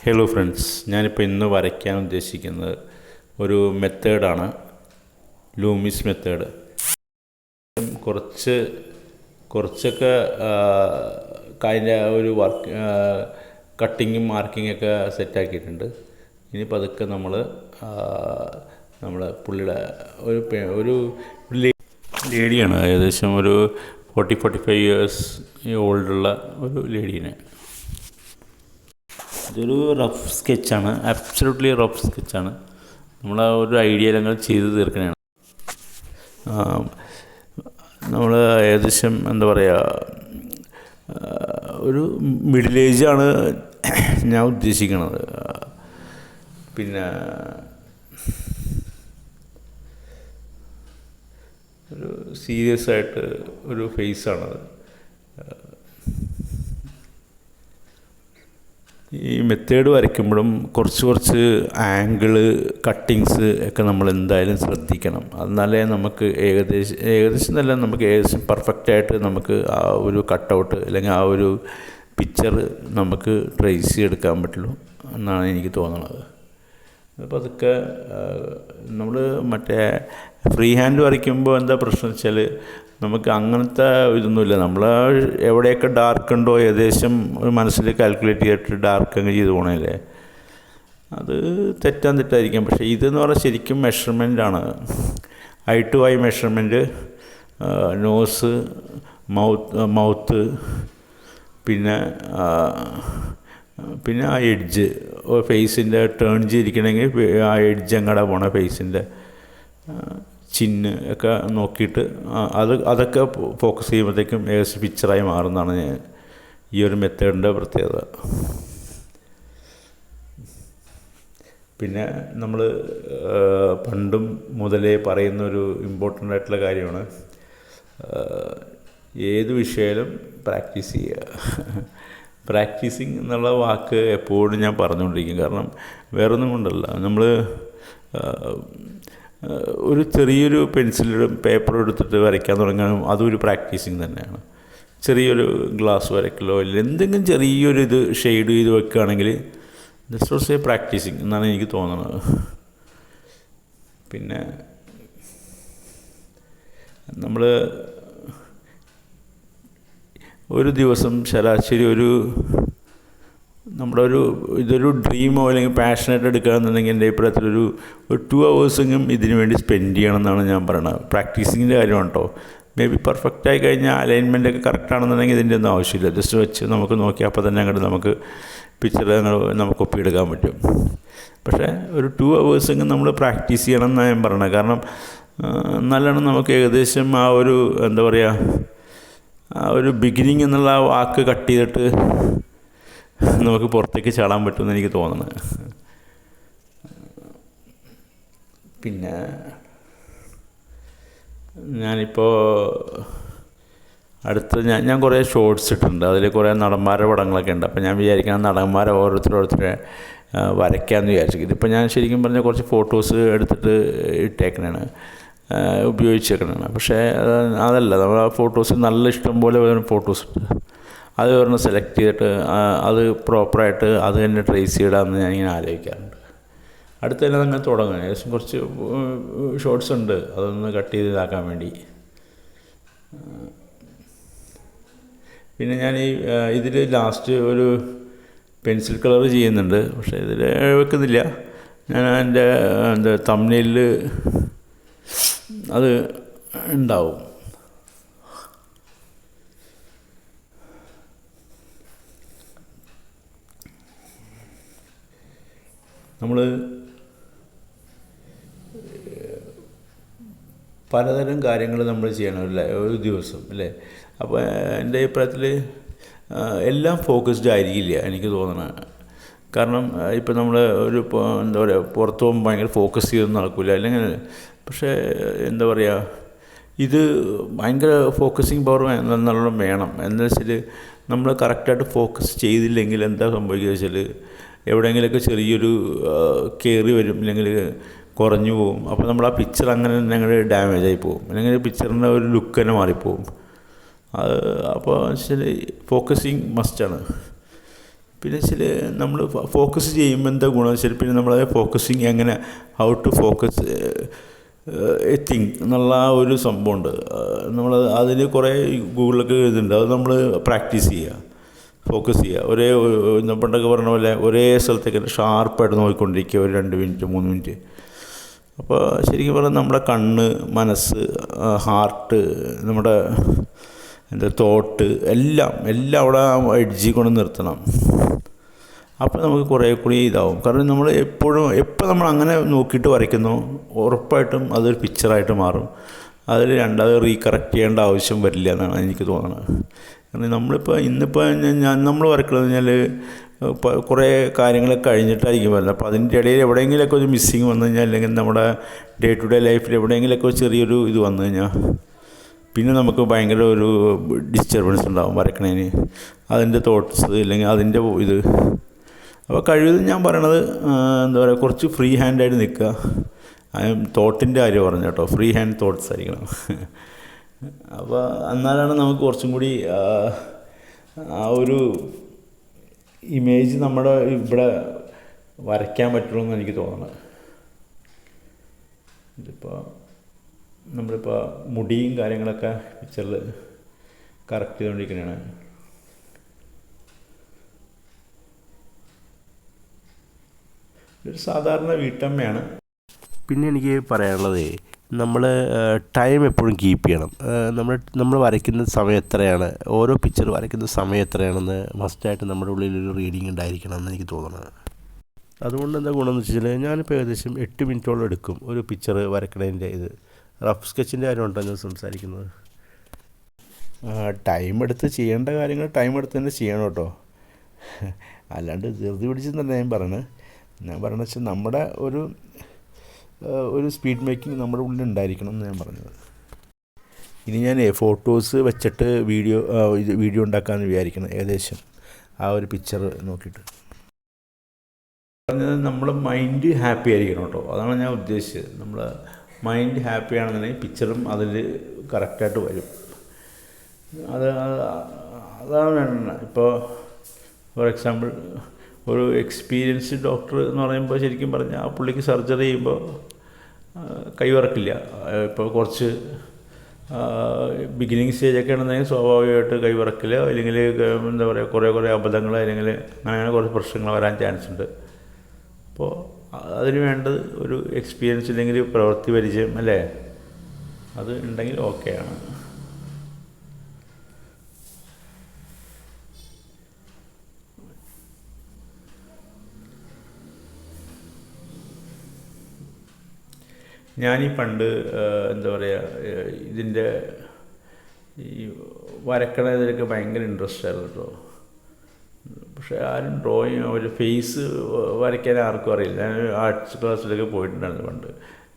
Hello friends, ഞാനിപ്പോൾ ഇന്ന് വരയ്ക്കാൻ ഉദ്ദേശിക്കുന്നത് ഒരു മെത്തേഡാണ്, ലൂമിസ് മെത്തേഡ്. കുറച്ചൊക്കെ അതിൻ്റെ ഒരു വർക്ക് കട്ടിങ്ങും മാർക്കിങ്ങൊക്കെ സെറ്റാക്കിയിട്ടുണ്ട്. ഇനി പതുക്കെ നമ്മളെ പുള്ളിയുടെ ഒരു ലേഡിയാണ്, ഏകദേശം ഒരു 40-45 ഇയേഴ്സ് ഓൾഡുള്ള ഒരു ലേഡീനെ. ഇതൊരു റഫ് സ്കെച്ചാണ്, അബ്സല്യൂട്ട്ലി റഫ് സ്കെച്ചാണ്. നമ്മൾ ആ ഒരു ഐഡിയയിലങ്ങൾ ചെയ്ത് തീർക്കണതാണ്. നമ്മൾ ഏകദേശം എന്താ പറയുക, ഒരു മിഡിൽ ഏജാണ് ഞാൻ ഉദ്ദേശിക്കുന്നത്. പിന്നെ ഒരു സീരിയസ് ആയിട്ട് ഒരു ഫേസാണത്. ഈ മെത്തേഡ് വരയ്ക്കുമ്പോഴും കുറച്ച് ആംഗിള്, കട്ടിങ്സ് ഒക്കെ നമ്മൾ എന്തായാലും ശ്രദ്ധിക്കണം. എന്നാലേ നമുക്ക് ഏകദേശം നല്ല നമുക്ക് ഏകദേശം പെർഫെക്റ്റായിട്ട് നമുക്ക് ആ ഒരു കട്ടൗട്ട് അല്ലെങ്കിൽ ആ ഒരു പിക്ചർ നമുക്ക് ട്രേസ് ചെയ്തെടുക്കാൻ പറ്റുള്ളൂ എന്നാണ് എനിക്ക് തോന്നുന്നത്. അപ്പോൾ അതൊക്കെ നമ്മൾ മറ്റേ ഫ്രീ ഹാൻഡ് വരയ്ക്കുമ്പോൾ എന്താ പ്രശ്നം വെച്ചാൽ നമുക്ക് അങ്ങനത്തെ ഇതൊന്നുമില്ല. നമ്മൾ എവിടെയൊക്കെ ഡാർക്ക് ഉണ്ടോ ഏകദേശം ഒരു മനസ്സിൽ കാൽക്കുലേറ്റ് ചെയ്തിട്ട് ഡാർക്ക് അങ്ങ് ചെയ്ത് പോകണല്ലേ, അത് തെറ്റായിരിക്കാം. പക്ഷേ ഇതെന്ന് പറഞ്ഞാൽ ശരിക്കും മെഷർമെൻറ്റാണ്, eye to eye measurement, nose, mouth, പിന്നെ ആ എഡ്ജ്, ഫേസിൻ്റെ ടേൺ ചെയ്തിരിക്കണമെങ്കിൽ ആ എഡ്ജ് എങ്ങടെ പോകണം, ഫേസിൻ്റെ ചിന്ന് ഒക്കെ നോക്കിയിട്ട് അതൊക്കെ ഫോക്കസ് ചെയ്യുമ്പോഴത്തേക്കും ഏകദേശം പിക്ചറായി മാറുന്നതാണ് ഈ ഒരു മെത്തേഡിൻ്റെ പ്രത്യേകത. പിന്നെ നമ്മൾ പണ്ടും മുതലേ പറയുന്നൊരു ഇമ്പോർട്ടൻ്റ് ആയിട്ടുള്ള കാര്യമാണ്, ഏത് വിഷയത്തിലും പ്രാക്ടീസ് ചെയ്യുക. പ്രാക്ടീസിങ് എന്നുള്ള വാക്ക് എപ്പോഴും ഞാൻ പറഞ്ഞുകൊണ്ടിരിക്കും. കാരണം വേറൊന്നും കൊണ്ടല്ല, നമ്മൾ ഒരു ചെറിയൊരു പെൻസിലും പേപ്പറും എടുത്തിട്ട് വരയ്ക്കാൻ തുടങ്ങാനും അതൊരു പ്രാക്ടീസിങ് തന്നെയാണ്. ചെറിയൊരു ഗ്ലാസ് വരയ്ക്കലോ അല്ലെങ്കിൽ എന്തെങ്കിലും ചെറിയൊരു ഇത് ഷെയ്ഡ് ചെയ്ത് വെക്കുകയാണെങ്കിൽ ദിസ് വാസ് എ പ്രാക്ടീസിങ് എന്നാണ് എനിക്ക് തോന്നുന്നത്. പിന്നെ നമ്മൾ ഒരു ദിവസം ശരാശരി ഇതൊരു ഡ്രീമോ അല്ലെങ്കിൽ പാഷനായിട്ട് എടുക്കുകയാണെന്നുണ്ടെങ്കിൽ എൻ്റെ അഭിപ്രായത്തിലൊരു 2 hours ഇതിനു വേണ്ടി സ്പെൻഡ് ചെയ്യണമെന്നാണ് ഞാൻ പറയുന്നത്. പ്രാക്ടീസിങ്ങിൻ്റെ കാര്യമാണ് കേട്ടോ. മേ ബി പെർഫെക്റ്റായി കഴിഞ്ഞാൽ അലൈൻമെൻറ്റൊക്കെ കറക്റ്റാണെന്നുണ്ടെങ്കിൽ ഇതിൻ്റെ ഒന്നും ആവശ്യമില്ല. ജസ്റ്റ് വെച്ച് നമുക്ക് നോക്കി അപ്പോൾ തന്നെ അങ്ങോട്ട് നമുക്ക് പിക്ചർ നമുക്ക് ഒപ്പിയെടുക്കാൻ പറ്റും. പക്ഷേ ഒരു 2 hours നമ്മൾ പ്രാക്ടീസ് ചെയ്യണം എന്നാണ് ഞാൻ പറയുന്നത്. കാരണം നല്ലോണം നമുക്ക് ഏകദേശം ആ ഒരു എന്താ പറയുക, ആ ഒരു ബിഗിനിങ് എന്നുള്ള ആ വാക്ക് കട്ട് ചെയ്തിട്ട് നമുക്ക് പുറത്തേക്ക് ചാടാൻ പറ്റുമെന്ന് എനിക്ക് തോന്നുന്നത്. പിന്നെ ഞാനിപ്പോൾ ഞാൻ കുറേ ഷോർട്സ് ഇട്ടിട്ടുണ്ട്, അതിൽ കുറേ നടന്മാരുടെ പടങ്ങളൊക്കെ ഉണ്ട്. അപ്പോൾ ഞാൻ വിചാരിക്കണം നടന്മാരെ ഓരോരുത്തരെ വരയ്ക്കാമെന്ന് വിചാരിച്ചു. ഇതിപ്പോൾ ഞാൻ ശരിക്കും പറഞ്ഞാൽ കുറച്ച് ഫോട്ടോസ് എടുത്തിട്ട് ഇട്ടേക്കണതാണ്, ഉപയോഗിച്ചേക്കണതാണ്. പക്ഷേ അതല്ല, നമ്മൾ ആ ഫോട്ടോസ് നല്ല ഇഷ്ടം പോലെ ഫോട്ടോസ് ഉണ്ട്, അത് ഒരെണ്ണം സെലക്ട് ചെയ്തിട്ട് അത് പ്രോപ്പറായിട്ട് അത് തന്നെ ട്രേസ് ചെയ്യിടാമെന്ന് ഞാനിങ്ങനെ ആലോചിക്കാറുണ്ട്. അടുത്ത് തന്നെ അങ്ങനെ തുടങ്ങുക. ഏകദേശം കുറച്ച് ഷോർട്സ് ഉണ്ട്, അതൊന്ന് കട്ട് ചെയ്ത് ഇതാക്കാൻ വേണ്ടി. പിന്നെ ഞാൻ ഇതിൽ ലാസ്റ്റ് ഒരു പെൻസിൽ കളർ ചെയ്യുന്നുണ്ട്, പക്ഷേ ഇതിൽ വെക്കുന്നില്ല. ഞാൻ എൻ്റെ തംബ്നെയിലിൽ അത് ഉണ്ടാവും. നമ്മൾ പലതരം കാര്യങ്ങൾ നമ്മൾ ചെയ്യണം അല്ലേ ഒരു ദിവസം അല്ലേ. അപ്പോൾ എൻ്റെ അഭിപ്രായത്തിൽ എല്ലാം ഫോക്കസ്ഡ് ആയിരിക്കില്ല എനിക്ക് തോന്നുന്നത്. കാരണം ഇപ്പോൾ നമ്മൾ എന്താ പറയുക, പുറത്ത് പോകുമ്പോൾ ഭയങ്കര ഫോക്കസ് ചെയ്തൊന്നും നടക്കില്ല അല്ലെങ്കിൽ. പക്ഷേ എന്താ പറയുക, ഇത് ഭയങ്കര ഫോക്കസിങ് പവർ നല്ലോണം വേണം. എന്താ വെച്ചാൽ നമ്മൾ കറക്റ്റായിട്ട് ഫോക്കസ് ചെയ്തില്ലെങ്കിൽ എന്താ സംഭവിക്കുക വെച്ചാൽ എവിടെയെങ്കിലുമൊക്കെ ചെറിയൊരു കയറി വരും, അല്ലെങ്കിൽ കുറഞ്ഞു പോകും. അപ്പോൾ നമ്മൾ ആ പിക്ചർ അങ്ങനെ തന്നെ അങ്ങോട്ട് ഡാമേജായി പോകും, അല്ലെങ്കിൽ പിക്ചറിൻ്റെ ഒരു ലുക്ക് തന്നെ മാറിപ്പോവും. അപ്പോൾ വെച്ചാൽ ഫോക്കസിങ് മസ്റ്റാണ്. പിന്നെ ചില നമ്മൾ ഫോക്കസ് ചെയ്യുമ്പോൾ എന്താ ഗുണം വെച്ചാൽ പിന്നെ നമ്മളത് ഫോക്കസിങ് എങ്ങനെ how to focus a thing എന്നുള്ള ആ ഒരു സംഭവമുണ്ട്. നമ്മൾ അതിന് കുറേ ഗൂഗിളിലൊക്കെ എഴുതുന്നുണ്ട്. അത് നമ്മൾ പ്രാക്ടീസ് ചെയ്യുക, ഫോക്കസ് ചെയ്യുക. പണ്ടൊക്കെ പറഞ്ഞ പോലെ ഒരേ സ്ഥലത്തേക്ക് ഷാർപ്പായിട്ട് നോക്കിക്കൊണ്ടിരിക്കുക ഒരു 2 മിനിറ്റ് 3 മിനിറ്റ്. അപ്പോൾ ശരിക്കും പറഞ്ഞാൽ നമ്മുടെ കണ്ണ്, മനസ്സ്, ഹാർട്ട്, നമ്മുടെ തോട്ട് എല്ലാം അവിടെ എഡ്ജിൽ കൊണ്ട് നിർത്തണം. അപ്പോൾ നമുക്ക് കുറേ കൂടി ഇതാവും. കാരണം നമ്മൾ എപ്പോൾ നമ്മൾ അങ്ങനെ നോക്കിയിട്ട് വരയ്ക്കുന്നു ഉറപ്പായിട്ടും അതൊരു പിക്ചറായിട്ട് മാറും. അതിൽ രണ്ടാമത് റീകറക്റ്റ് ചെയ്യേണ്ട ആവശ്യം വരില്ല എന്നാണ് എനിക്ക് തോന്നുന്നത്. കാരണം ഇന്നിപ്പോൾ നമ്മൾ വരയ്ക്കുന്നത് കഴിഞ്ഞാൽ കുറേ കാര്യങ്ങൾ കഴിഞ്ഞിട്ടായിരിക്കും വരുന്നത്. അപ്പോൾ അതിൻ്റെ ഇടയിൽ എവിടെയെങ്കിലുമൊക്കെ ഒരു മിസ്സിങ് വന്നു കഴിഞ്ഞാൽ, അല്ലെങ്കിൽ നമ്മുടെ ഡേ ടു ഡേ ലൈഫിൽ എവിടെയെങ്കിലുമൊക്കെ ചെറിയൊരു ഇത് വന്നു കഴിഞ്ഞാൽ പിന്നെ നമുക്ക് ഭയങ്കര ഒരു ഡിസ്റ്റർബൻസ് ഉണ്ടാകും വരയ്ക്കണതിന്, അതിൻ്റെ തോട്ട്സ് അല്ലെങ്കിൽ അതിൻ്റെ ഇത്. അപ്പോൾ കഴിവതും ഞാൻ പറയണത് എന്താ പറയുക, കുറച്ച് ഫ്രീ ഹാൻഡായിട്ട് നിൽക്കുക. തോട്ടിൻ്റെ കാര്യം പറഞ്ഞു കേട്ടോ, ഫ്രീ ഹാൻഡ് തോട്ട്സ് ആയിരിക്കണം. അപ്പോൾ എന്നാലാണ് നമുക്ക് കുറച്ചും കൂടി ആ ഒരു ഇമേജ് നമ്മുടെ ഇവിടെ വരയ്ക്കാൻ പറ്റുള്ളൂ എന്ന് എനിക്ക് തോന്നുന്നത്. നമ്മളിപ്പോൾ മുടിയും കാര്യങ്ങളൊക്കെ പിക്ചറിൽ കറക്റ്റ് ചെയ്തുകൊണ്ടിരിക്കുന്നതാണ്. ഒരു സാധാരണ വീട്ടമ്മയാണ്. പിന്നെ എനിക്ക് പറയാനുള്ളത്, നമ്മൾ ടൈം എപ്പോഴും കീപ്പ് ചെയ്യണം. നമ്മൾ വരയ്ക്കുന്ന സമയം എത്രയാണ്, ഓരോ പിക്ചർ വരയ്ക്കുന്ന സമയം എത്രയാണെന്ന് മസ്റ്റായിട്ട് നമ്മുടെ ഉള്ളിലൊരു റീഡിങ് ഉണ്ടായിരിക്കണം എന്ന് എനിക്ക് തോന്നുന്നത്. അതുകൊണ്ട് എന്താ ഗുണമെന്ന് വെച്ച് കഴിഞ്ഞാൽ, ഞാനിപ്പോൾ ഏകദേശം 8 മിനിറ്റോളം എടുക്കും ഒരു പിക്ചർ വരയ്ക്കണതിൻ്റെ ഇത്. റഫ് സ്കെച്ചിൻ്റെ കാര്യമുണ്ടോ ഞാൻ സംസാരിക്കുന്നത്. ടൈം എടുത്ത് ചെയ്യേണ്ട കാര്യങ്ങൾ ടൈം എടുത്ത് തന്നെ ചെയ്യണം കേട്ടോ. അല്ലാണ്ട് ധൃതി പിടിച്ചെന്നല്ല ഞാൻ പറയണത് വെച്ചാൽ നമ്മുടെ ഒരു സ്പീഡ് മേക്കിംഗ് നമ്മുടെ ഉള്ളിൽ ഉണ്ടായിരിക്കണം എന്ന് ഞാൻ പറഞ്ഞത്. ഇനി ഞാൻ ഫോട്ടോസ് വെച്ചിട്ട് വീഡിയോ ഉണ്ടാക്കാമെന്ന് വിചാരിക്കണം, ഏകദേശം ആ ഒരു പിക്ചർ നോക്കിയിട്ട്. പറഞ്ഞത് നമ്മുടെ മൈൻഡ് ഹാപ്പി ആയിരിക്കണം കേട്ടോ, അതാണ് ഞാൻ ഉദ്ദേശിച്ചത്. നമ്മൾ മൈൻഡ് ഹാപ്പി ആണെന്നുണ്ടെങ്കിൽ പിക്ചറും അതിൽ കറക്റ്റായിട്ട് വരും. അതാണ് വേണ്ടത്. ഇപ്പോൾ ഫോർ എക്സാമ്പിൾ ഒരു എക്സ്പീരിയൻസ്ഡ് ഡോക്ടർ എന്ന് പറയുമ്പോൾ ശരിക്കും പറഞ്ഞാൽ ആ പുള്ളിക്ക് സർജറി ചെയ്യുമ്പോൾ കൈവിറക്കില്ല. ഇപ്പോൾ കുറച്ച് ബിഗിനിങ് സ്റ്റേജൊക്കെ ആണെന്നുണ്ടെങ്കിൽ സ്വാഭാവികമായിട്ട് കൈവിറക്കില്ല, അല്ലെങ്കിൽ എന്താ പറയുക കുറേ അബദ്ധങ്ങൾ, അല്ലെങ്കിൽ അങ്ങനെ കുറച്ച് പ്രശ്നങ്ങൾ വരാൻ ചാൻസ് ഉണ്ട്. അപ്പോൾ അതിന് വേണ്ടത് ഒരു എക്സ്പീരിയൻസ് ഇല്ലെങ്കിൽ പ്രവൃത്തി പരിചയം അല്ലേ, അത് ഉണ്ടെങ്കിൽ ഓക്കെയാണ്. ഞാനീ പണ്ട് എന്താ പറയുക, ഇതിൻ്റെ ഈ വരക്കണതിലൊക്കെ ഭയങ്കര ഇൻട്രസ്റ്റ് ആയിരുന്നു കേട്ടോ. പക്ഷേ ആരും ഒരു ഫേസ് വരയ്ക്കാൻ ആർക്കും അറിയില്ല. ഞാൻ ആർട്സ് ക്ലാസ്സിലൊക്കെ പോയിട്ടുണ്ടായിരുന്നു പണ്ട്,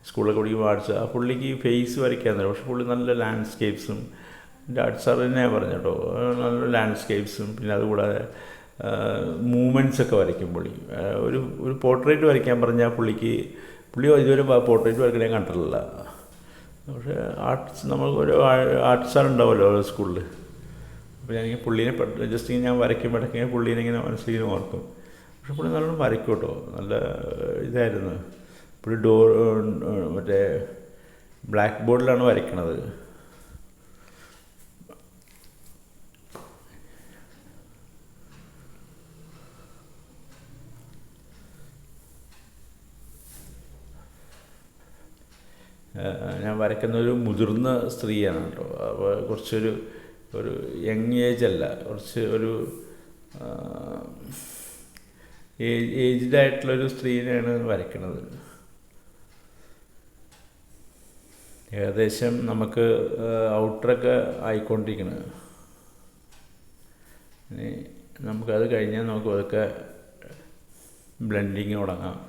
സ്കൂളിലൊക്കെ പഠിക്കുമ്പോൾ ആർട്സ്. ആ പുള്ളിക്ക് ഫേസ് വരയ്ക്കാൻ തരും. പക്ഷേ പുള്ളി നല്ല ലാൻഡ്സ്കേപ്സും, എൻ്റെ ആർട്സ് സാർ തന്നെ പറഞ്ഞു കേട്ടോ, നല്ല ലാൻഡ്സ്കേപ്സും പിന്നെ അതുകൂടാതെ മൂമെൻറ്റ്സൊക്കെ വരയ്ക്കും പുള്ളി. ഒരു പോർട്രേറ്റ് വരയ്ക്കാൻ പറഞ്ഞാൽ പുള്ളി ഇതുവരെ പോർട്രേറ്റ് വരയ്ക്കണേ കണ്ടിട്ടില്ല. പക്ഷേ നമുക്കൊരു ആർട്സ് സാർ ഉണ്ടാവുമല്ലോ സ്കൂളിൽ. അപ്പോൾ ഞാനിങ്ങനെ പുള്ളീനെ ജസ്റ്റ് ഞാൻ വരയ്ക്കുമ്പോഴൊക്കെ പുള്ളീനെ ഇങ്ങനെ മനസ്സിലിങ്ങനെ ഓർക്കും. പക്ഷെ പുള്ളി നല്ലോണം വരയ്ക്കും കേട്ടോ, നല്ല ഇതായിരുന്നു. പുള്ളി മറ്റേ ബ്ലാക്ക് ബോർഡിലാണ് വരയ്ക്കണത്. ഞാൻ വരയ്ക്കുന്ന ഒരു മുതിർന്ന സ്ത്രീയാണ് കേട്ടോ. അപ്പോൾ കുറച്ചൊരു യങ് ഏജ് അല്ല, കുറച്ച് ഒരു ഏജ്ഡ് ആയിട്ടുള്ളൊരു സ്ത്രീനെയാണ് വരയ്ക്കുന്നത്. ഏകദേശം നമുക്ക് ഔട്ടറൊക്കെ ആയിക്കൊണ്ടിരിക്കുന്നത്. ഇനി നമുക്കത് കഴിഞ്ഞാൽ നമുക്ക് അതൊക്കെ ബ്ലെൻഡിങ് തുടങ്ങാം.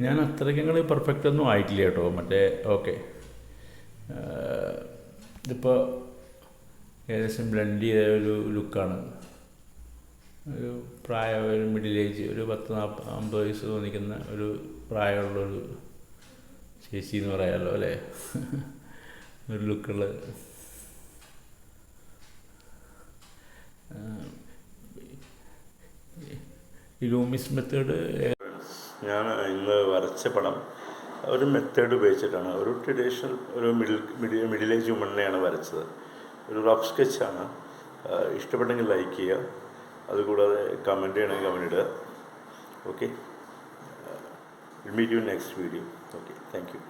ഞാൻ അത്രയ്ക്കങ്ങൾ പെർഫെക്റ്റ് ഒന്നും ആയിട്ടില്ല കേട്ടോ. ഓക്കെ, ഇതിപ്പോൾ ഏകദേശം ബ്ലെൻഡ് ചെയ്ത ഒരു ലുക്കാണ്. ഒരു പ്രായം, ഒരു മിഡിൽ ഏജ്, ഒരു 10-50 വയസ്സ് തോന്നിക്കുന്ന ഒരു പ്രായമുള്ളൊരു ചേച്ചി എന്ന് പറയാമല്ലോ അല്ലേ. ഒരു ലുക്കുള്ള ഈ ലൂമിസ് മെത്തേഡ്. ഞാൻ ഇന്ന് വരച്ച പടം ഒരു മെത്തേഡ് ഉപയോഗിച്ചിട്ടാണ്. ഒരു ട്രഡീഷണൽ ഒരു മിഡിൽ ഏജ് വുമണിനെയാണ് വരച്ചത്. ഒരു റഫ് സ്കെച്ചാണ്. ഇഷ്ടപ്പെട്ടെങ്കിൽ ലൈക്ക് ചെയ്യുക, അതുകൂടാതെ കമൻറ്റ് ചെയ്യണമെങ്കിൽ കമൻറ്റ് ഇടുക. Okay, meet you next video. Okay, thank U.